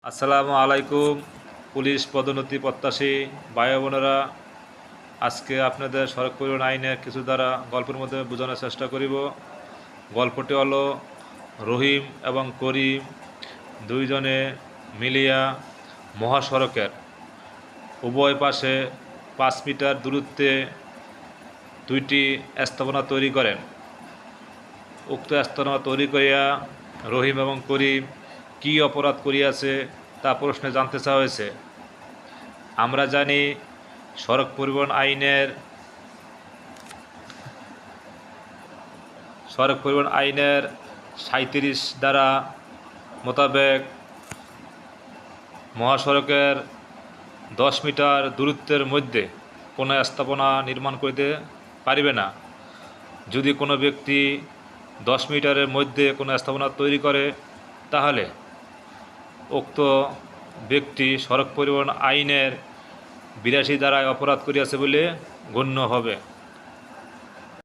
আসসালামু আলাইকুম। পুলিশ পদোন্নতি প্রত্যাশী ভাই বোনেরা, আজকে আপনাদের সড়ক পরিবহন আইনের কিছু দ্বারা গল্পের মধ্যে বোঝানোর চেষ্টা করিব। গল্পটি হলো রহিম এবং করিম দুইজনে মিলিয়া মহাসড়কের উভয় পাশে 5 মিটার দূরত্বে দুইটি স্থাপনা তৈরি করেন। উক্ত স্থাপনা তৈরি করিয়া রহিম এবং করিম কি অপরাধ করিয়াছে তা প্রশ্নে জানতে চাওয়া হয়েছে। আমরা জানি সড়ক পরিবহন আইনের 37 ধারা মোতাবেক মহাসড়কের 10 মিটার দূরত্বের মধ্যে কোনো স্থাপনা নির্মাণ করিতে পারিবে না। যদি কোনো ব্যক্তি 10 মিটারের মধ্যে কোনো স্থাপনা তৈরি করে, তাহলে উক্ত ব্যক্তি সড়ক পরিবহন আইনের 82 ধারায় অপরাধ করিয়াছে বলে গণ্য হবে।